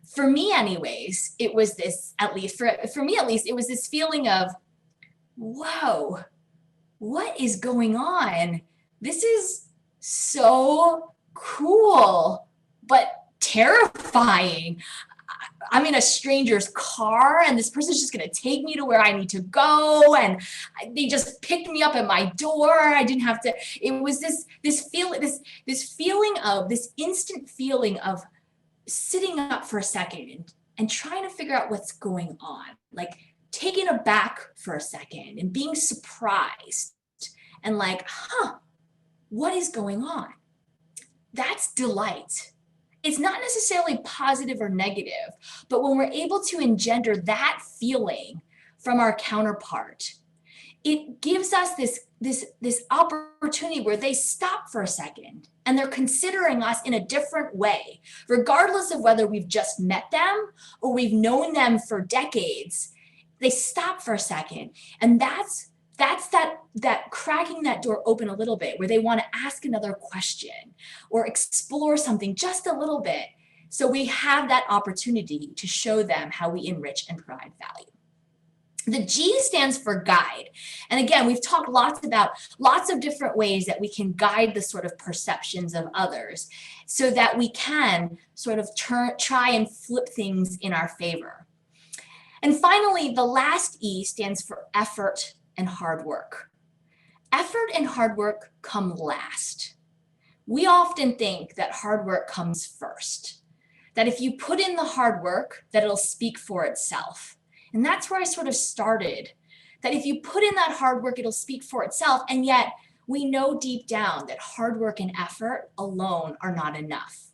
For me anyways, it was this, at least for me at least, it was this feeling of, whoa, what is going on? This is so cool, but terrifying. I'm in a stranger's car and this person's just going to take me to where I need to go. And they just picked me up at my door. I didn't have to, it was this instant feeling of sitting up for a second and trying to figure out what's going on, like taking aback for a second and being surprised and like, what is going on? That's delight. It's not necessarily positive or negative, but when we're able to engender that feeling from our counterpart, it gives us this opportunity where they stop for a second and they're considering us in a different way, regardless of whether we've just met them or we've known them for decades. They stop for a second, and that's that cracking that door open a little bit where they want to ask another question or explore something just a little bit. So we have that opportunity to show them how we enrich and provide value. The G stands for guide. And again, we've talked about lots of different ways that we can guide the sort of perceptions of others so that we can sort of try and flip things in our favor. And finally, the last E stands for effort and hard work. Effort and hard work come last. We often think that hard work comes first, that if you put in the hard work, that it'll speak for itself. And that's where I sort of started, that if you put in that hard work, it'll speak for itself. And yet we know deep down that hard work and effort alone are not enough.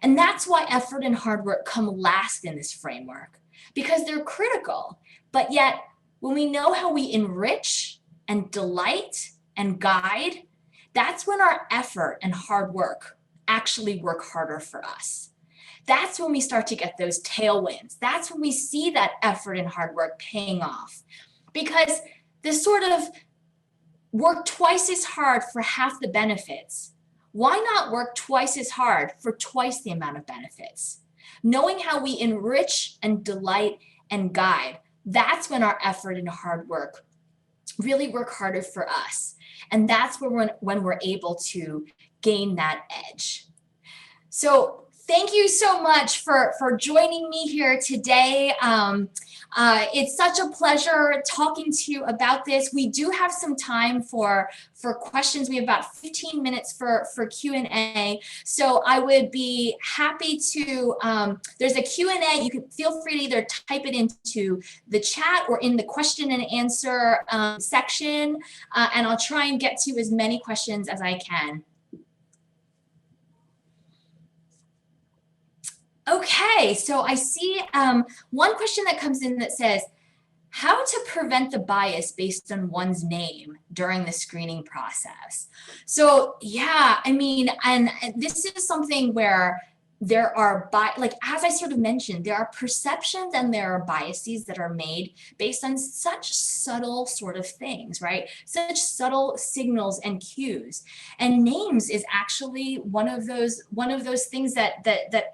And that's why effort and hard work come last in this framework, because they're critical. But yet when we know how we enrich and delight and guide, that's when our effort and hard work actually work harder for us. That's when we start to get those tailwinds. That's when we see that effort and hard work paying off. Because this sort of work twice as hard for half the benefits. Why not work twice as hard for twice the amount of benefits? Knowing how we enrich and delight and guide, that's when our effort and hard work really work harder for us. And that's when we're able to gain that edge. So thank you so much for joining me here today. It's such a pleasure talking to you about this. We do have some time for questions. We have about 15 minutes for Q&A. So I would be happy to, there's a Q&A. You can feel free to either type it into the chat or in the question and answer section. And I'll try and get to as many questions as I can. Okay, so I see one question that comes in that says, how to prevent the bias based on one's name during the screening process. So yeah, I mean, and this is something where there are, like, as I sort of mentioned, there are perceptions and there are biases that are made based on such subtle sort of things, right? Such subtle signals and cues. And names is actually one of those things that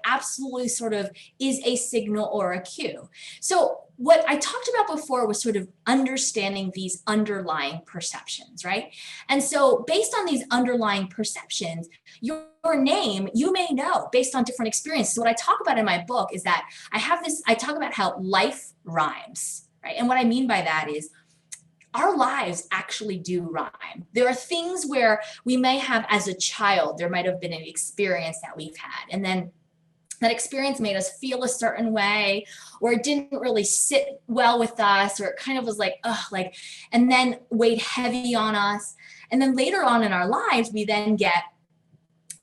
absolutely sort of is a signal or a cue. So what I talked about before was sort of understanding these underlying perceptions, right? And so based on these underlying perceptions, your name, you may know based on different experiences. What I talk about in my book is that I talk about how life rhymes, right? And what I mean by that is our lives actually do rhyme. There are things where we may have, as a child, there might have been an experience that we've had, and then that experience made us feel a certain way, or it didn't really sit well with us, or it kind of was like, ugh, like, and then weighed heavy on us. And then later on in our lives, we then get,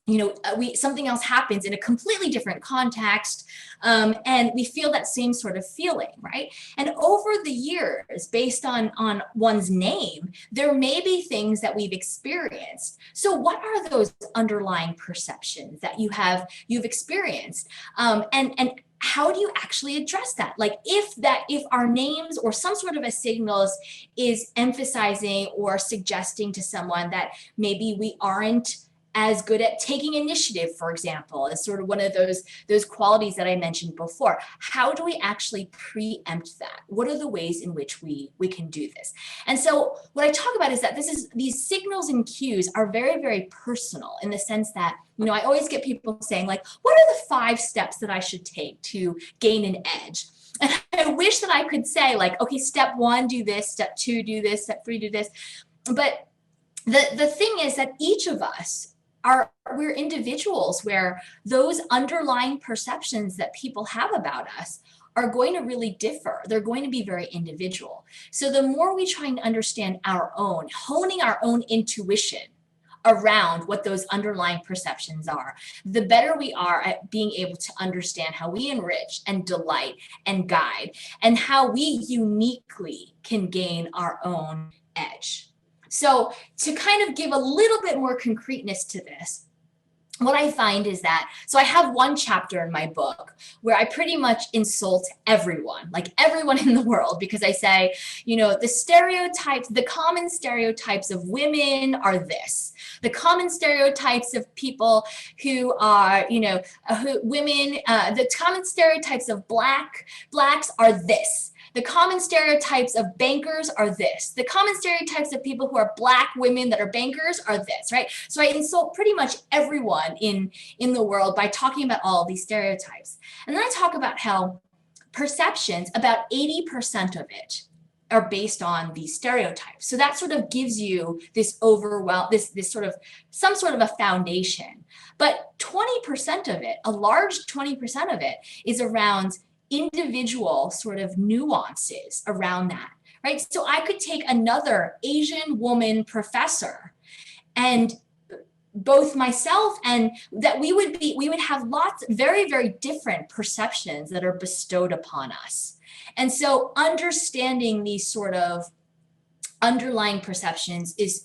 you know, something else happens in a completely different context, and we feel that same sort of feeling, right? And over the years, based on one's name, there may be things that we've experienced. So what are those underlying perceptions that you've experienced? And how do you actually address that? Like if our names or some sort of a signals is emphasizing or suggesting to someone that maybe we aren't as good at taking initiative, for example, is sort of one of those qualities that I mentioned before. How do we actually preempt that? What are the ways in which we can do this? And so what I talk about is that these signals and cues are very, very personal, in the sense that, you know, I always get people saying, like, what are the 5 steps that I should take to gain an edge? And I wish that I could say, like, okay, step 1, do this, step 2, do this, step 3, do this. But the thing is that each of us we're individuals where those underlying perceptions that people have about us are going to really differ. They're going to be very individual. So the more we try and understand our own, honing our own intuition around what those underlying perceptions are, the better we are at being able to understand how we enrich and delight and guide, and how we uniquely can gain our own edge. So to kind of give a little bit more concreteness to this, what I find is that, so I have one chapter in my book where I pretty much insult everyone, like everyone in the world, because I say, you know, the common stereotypes of women are this. The common stereotypes of people who are, you know, the common stereotypes of blacks are this. The common stereotypes of bankers are this. The common stereotypes of people who are Black women that are bankers are this, right? So I insult pretty much everyone in the world by talking about all of these stereotypes. And then I talk about how perceptions, about 80% of it are based on these stereotypes. So that sort of gives you this this sort of, some sort of a foundation. But 20% of it, a large 20% of it, is around individual sort of nuances around that, right? So I could take another Asian woman professor, and both myself and that we would have lots, very, very different perceptions that are bestowed upon us. And so understanding these sort of underlying perceptions is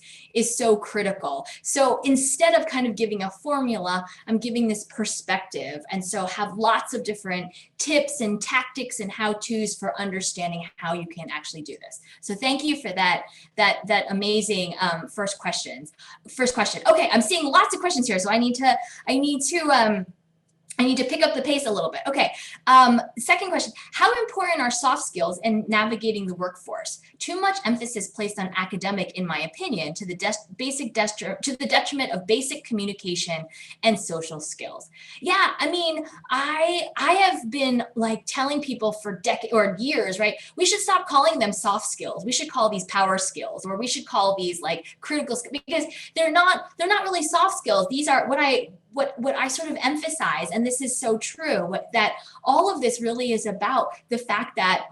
so critical. So instead of kind of giving a formula, I'm giving this perspective, and so have lots of different tips and tactics and how-tos for understanding how you can actually do this. So thank you for that amazing first question. Okay, I'm seeing lots of questions here, so I need to pick up the pace a little bit. Okay, second question, how important are soft skills in navigating the workforce? Too much emphasis placed on academic, in my opinion, to the detriment of basic communication and social skills. Yeah, I mean, I have been like telling people for decades or years, right? We should stop calling them soft skills. We should call these power skills, or we should call these like critical skills, because they're not really soft skills. These are what I sort of emphasize, and this is so true, that all of this really is about the fact that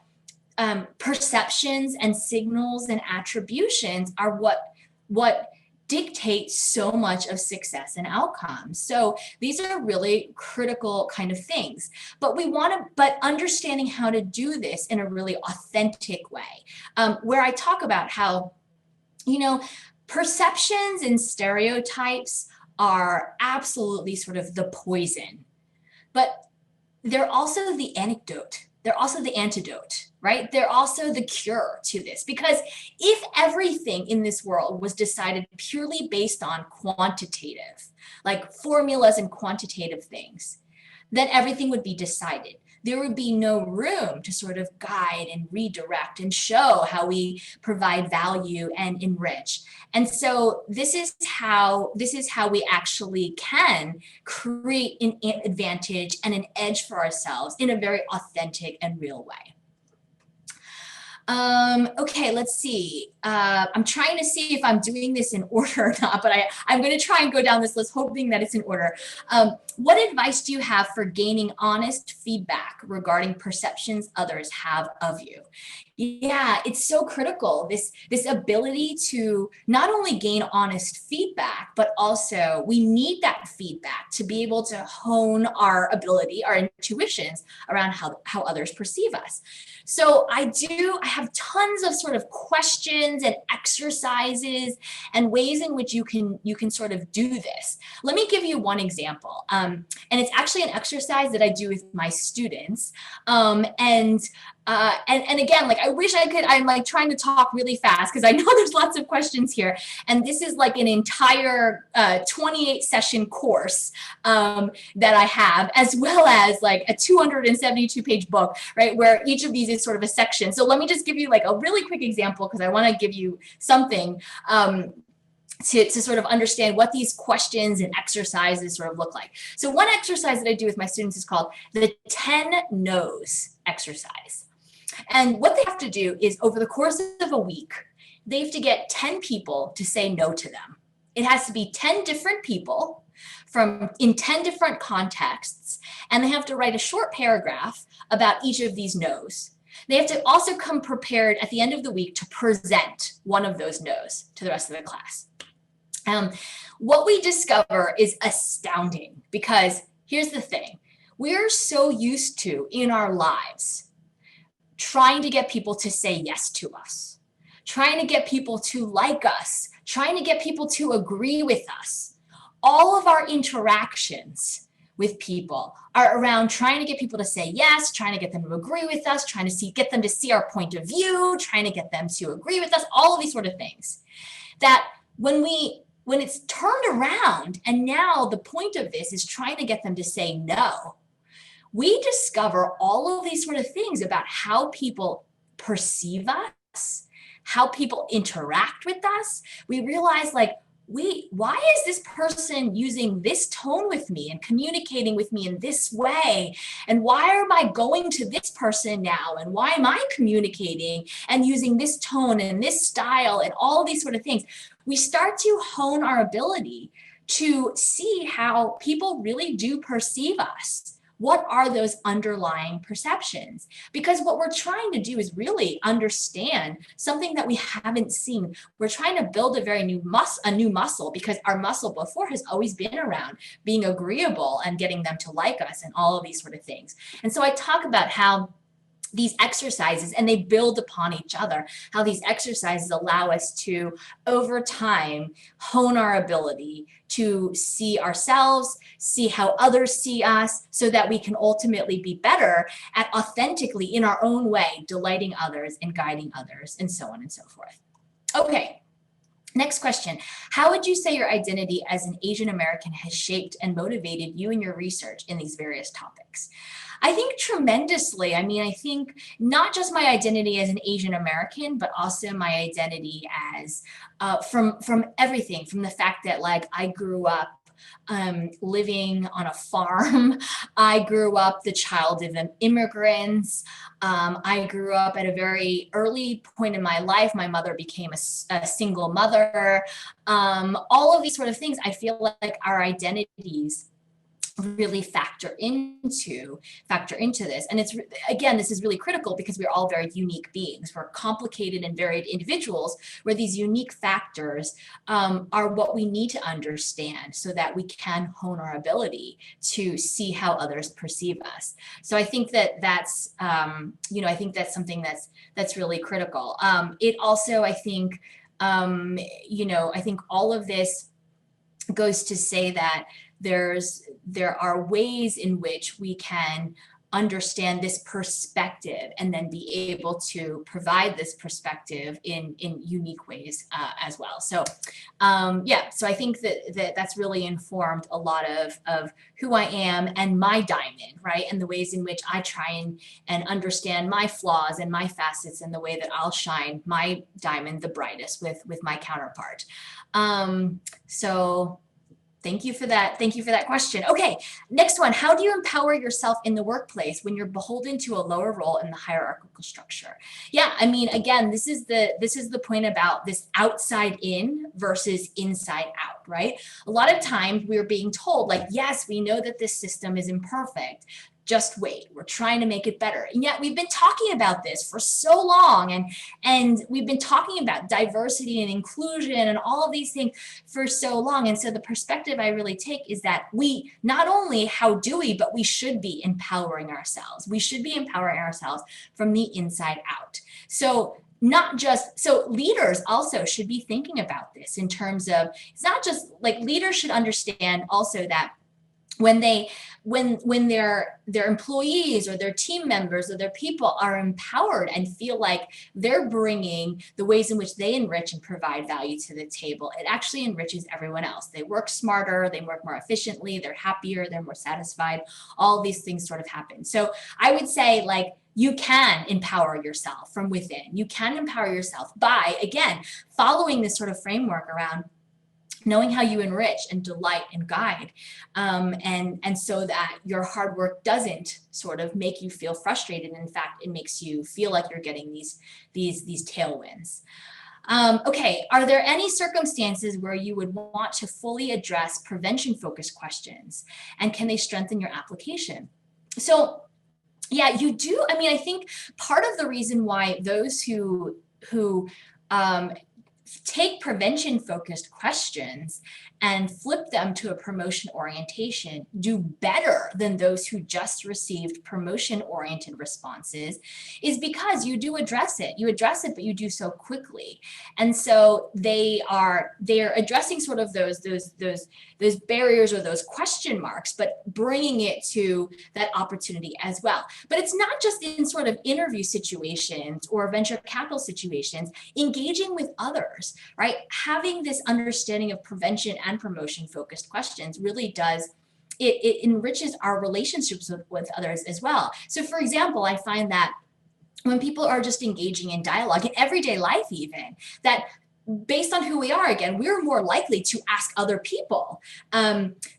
perceptions and signals and attributions are what dictate so much of success and outcomes. So these are really critical kind of things, but understanding how to do this in a really authentic way, where I talk about how, perceptions and stereotypes are absolutely sort of the poison, but they're also the anecdote. They're also the antidote, right? They're also the cure to this, because if everything in this world was decided purely based on quantitative, like formulas and quantitative things, then everything would be decided. There would be no room to sort of guide and redirect and show how we provide value and enrich. And so this is how we actually can create an advantage and an edge for ourselves in a very authentic and real way. Okay, let's see. I'm trying to see if I'm doing this in order or not, but I'm going to try and go down this list hoping that it's in order. What advice do you have for gaining honest feedback regarding perceptions others have of you? Yeah, it's so critical, this ability to not only gain honest feedback, but also we need that feedback to be able to hone our ability, our intuitions around how others perceive us. So I have tons of sort of questions and exercises and ways in which you can sort of do this. Let me give you one example. And it's actually an exercise that I do with my students. And again, like I wish I could, I'm like trying to talk really fast because I know there's lots of questions here. And this is like an entire 28 session course that I have, as well as like a 272 page book, right? Where each of these is sort of a section. So let me just give you like a really quick example, because I want to give you something to sort of understand what these questions and exercises sort of look like. So one exercise that I do with my students is called the 10 no's exercise. And what they have to do is, over the course of a week, they have to get 10 people to say no to them. It has to be 10 different people in 10 different contexts, and they have to write a short paragraph about each of these no's. They have to also come prepared at the end of the week to present one of those no's to the rest of the class. What we discover is astounding, because here's the thing. We're so used to, in our lives, trying to get people to say yes to us, trying to get people to like us, trying to get people to agree with us. All of our interactions with people are around trying to get people to say yes, trying to get them to agree with us, trying to get them to see our point of view, trying to get them to agree with us, all of these sort of things. That when it's turned around, and now the point of this is trying to get them to say no, we discover all of these sort of things about how people perceive us, how people interact with us. We realize, like, wait, why is this person using this tone with me and communicating with me in this way? And why am I going to this person now? And why am I communicating and using this tone and this style and all these sort of things? We start to hone our ability to see how people really do perceive us. What are those underlying perceptions? Because what we're trying to do is really understand something that we haven't seen. We're trying to build a new muscle, because our muscle before has always been around being agreeable and getting them to like us and all of these sort of things. And so I talk about how these exercises, and they build upon each other, how these exercises allow us to, over time, hone our ability to see ourselves, see how others see us, so that we can ultimately be better at authentically, in our own way, delighting others and guiding others, and so on and so forth. Okay. Next question. How would you say your identity as an Asian American has shaped and motivated you in your research in these various topics? I think tremendously. I mean, I think not just my identity as an Asian American, but also my identity as from everything, from the fact that, like, I grew up living on a farm. I grew up the child of immigrants. I grew up at a very early point in my life. My mother became a single mother. All of these sort of things, I feel like our identities really factor into this. And it's, again, this is really critical because we're all very unique beings. We're complicated and varied individuals, where these unique factors are what we need to understand so that we can hone our ability to see how others perceive us. So I think that that's I think that's something that's really critical. It also, I think I think all of this goes to say that there are ways in which we can understand this perspective and then be able to provide this perspective in unique ways as well. So so I think that's really informed a lot of who I am and my diamond, right? And the ways in which I try and understand my flaws and my facets, and the way that I'll shine my diamond the brightest with my counterpart. So thank you for that. Thank you for that question. Okay, next one. How do you empower yourself in the workplace when you're beholden to a lower role in the hierarchical structure? Yeah, I mean, again, this is the point about this outside in versus inside out, right? A lot of times we're being told, like, yes, we know that this system is imperfect. Just wait, we're trying to make it better. And yet we've been talking about this for so long, and we've been talking about diversity and inclusion and all of these things for so long. And so the perspective I really take is that we not only but we should be empowering ourselves. We should be empowering ourselves from the inside out. So leaders also should be thinking about this in terms of, it's not just like, leaders should understand also that when their employees or their team members or their people are empowered and feel like they're bringing the ways in which they enrich and provide value to the table, it actually enriches everyone else. They work smarter, they work more efficiently, they're happier, they're more satisfied. All these things sort of happen. So I would say, like, you can empower yourself from within. You can empower yourself by, again, following this sort of framework around knowing how you enrich and delight and guide, and so that your hard work doesn't sort of make you feel frustrated. In fact, it makes you feel like you're getting these tailwinds. Okay, are there any circumstances where you would want to fully address prevention-focused questions, and can they strengthen your application? So yeah, you do. I mean, I think part of the reason why those who take prevention-focused questions and flip them to a promotion orientation do better than those who just received promotion-oriented responses is because you do address it. You address it, but you do so quickly. And so they're addressing sort of those barriers or those question marks, but bringing it to that opportunity as well. But it's not just in sort of interview situations or venture capital situations, engaging with others, right? Having this understanding of prevention and promotion focused questions really does, it enriches our relationships with others as well. So for example, I find that when people are just engaging in dialogue in everyday life, even, that based on who we are, again, we're more likely to ask other people.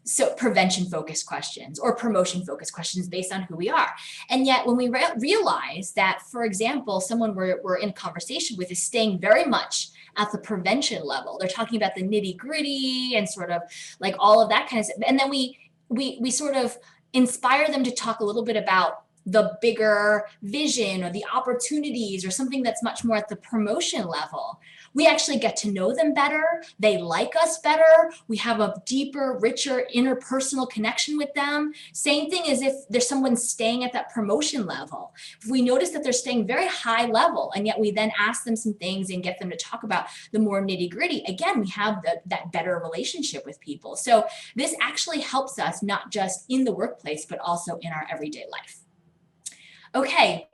So prevention focused questions or promotion focused questions based on who we are. And yet when we realize that, for example, someone we're in conversation with is staying very much at the prevention level, they're talking about the nitty gritty and sort of like all of that kind of stuff. And then we sort of inspire them to talk a little bit about the bigger vision or the opportunities or something that's much more at the promotion level. We actually get to know them better. They like us better. We have a deeper, richer interpersonal connection with them. Same thing as if there's someone staying at that promotion level. If we notice that they're staying very high level and yet we then ask them some things and get them to talk about the more nitty gritty, again, we have that better relationship with people. So this actually helps us not just in the workplace, but also in our everyday life. Okay.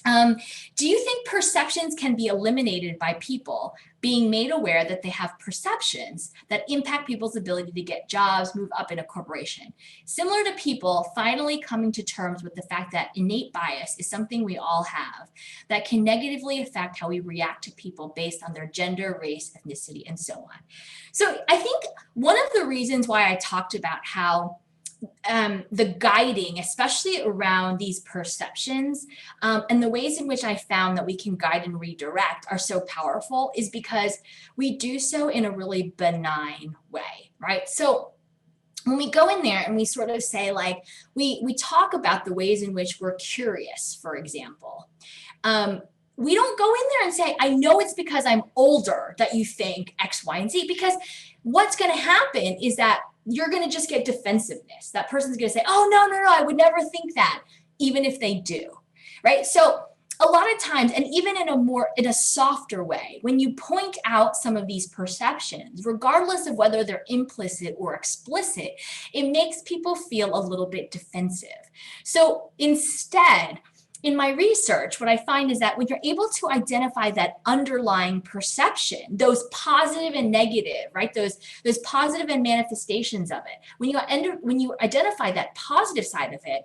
Do you think perceptions can be eliminated by people being made aware that they have perceptions that impact people's ability to get jobs, move up in a corporation? Similar to people finally coming to terms with the fact that innate bias is something we all have that can negatively affect how we react to people based on their gender, race, ethnicity, and so on. So I think one of the reasons why I talked about how the guiding, especially around these perceptions, and the ways in which I found that we can guide and redirect are so powerful is because we do so in a really benign way, right? So when we go in there and we sort of say, like, we talk about the ways in which we're curious, for example. We don't go in there and say, I know it's because I'm older that you think X, Y, and Z, because what's going to happen is that you're going to just get defensiveness. That person's going to say, oh, no, I would never think that, even if they do, right? So a lot of times, and even in a softer way, when you point out some of these perceptions, regardless of whether they're implicit or explicit, it makes people feel a little bit defensive. So instead, in my research, what I find is that when you're able to identify that underlying perception, those positive and negative, right? Those positive and manifestations of it. When you identify that positive side of it,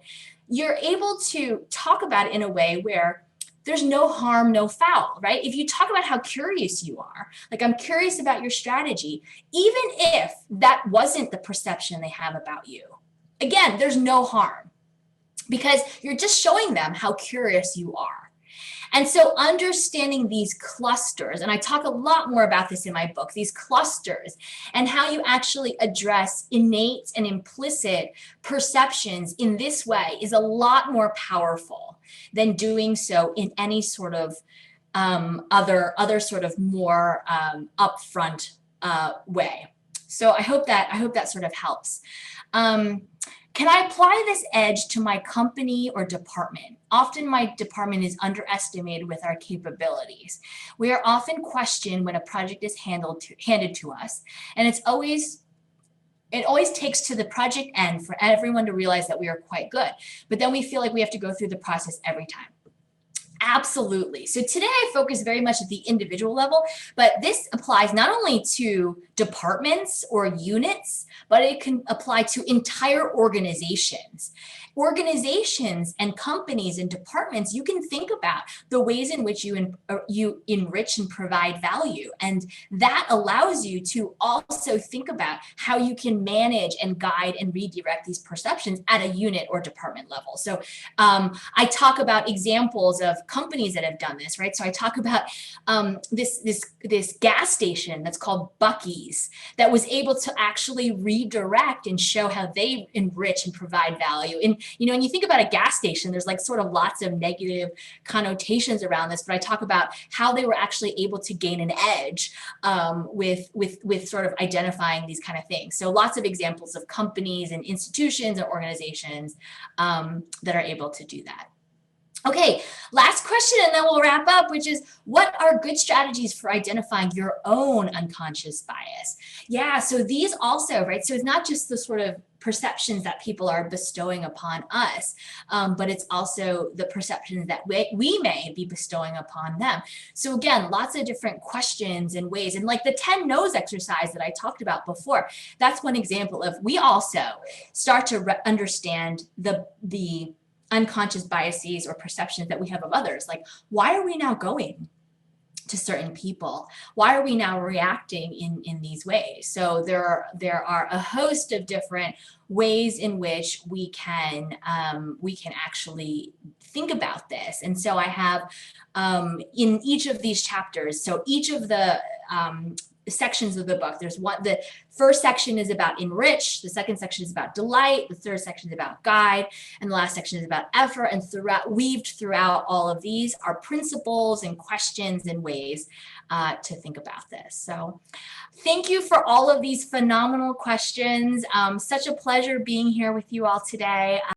you're able to talk about it in a way where there's no harm, no foul, right? If you talk about how curious you are, like, I'm curious about your strategy, even if that wasn't the perception they have about you, again, there's no harm, because you're just showing them how curious you are. And so understanding these clusters, and I talk a lot more about this in my book, these clusters, and how you actually address innate and implicit perceptions in this way is a lot more powerful than doing so in any sort of other sort of more upfront way. So I hope that sort of helps. Can I apply this edge to my company or department? Often my department is underestimated with our capabilities. We are often questioned when a project is handed to us, and it always takes to the project end for everyone to realize that we are quite good. But then we feel like we have to go through the process every time. Absolutely. So today I focus very much at the individual level, but this applies not only to departments or units, but it can apply to entire organizations. Organizations and companies and departments, you can think about the ways in which you enrich and provide value. And that allows you to also think about how you can manage and guide and redirect these perceptions at a unit or department level. So I talk about examples of companies that have done this, right? So I talk about this gas station that's called Buc-ee's that was able to actually redirect and show how they enrich and provide value. And when you think about a gas station, there's like sort of lots of negative connotations around this, but I talk about how they were actually able to gain an edge with sort of identifying these kind of things. So lots of examples of companies and institutions and organizations that are able to do that. Okay, last question and then we'll wrap up, which is, what are good strategies for identifying your own unconscious bias? Yeah, so these also, right? So it's not just the sort of perceptions that people are bestowing upon us, but it's also the perceptions that we may be bestowing upon them. So again, lots of different questions and ways, and like the 10 no's exercise that I talked about before, that's one example of, we also start to understand the unconscious biases or perceptions that we have of others. Like, why are we now going to certain people? Why are we now reacting in these ways? So there are a host of different ways in which we can actually think about this. And so I have in each of these chapters, so each of the sections of the book, there's one, the first section is about enrich, the second section is about delight, the third section is about guide, and the last section is about effort. And weaved throughout all of these are principles and questions and ways to think about this. So thank you for all of these phenomenal questions. Such a pleasure being here with you all today.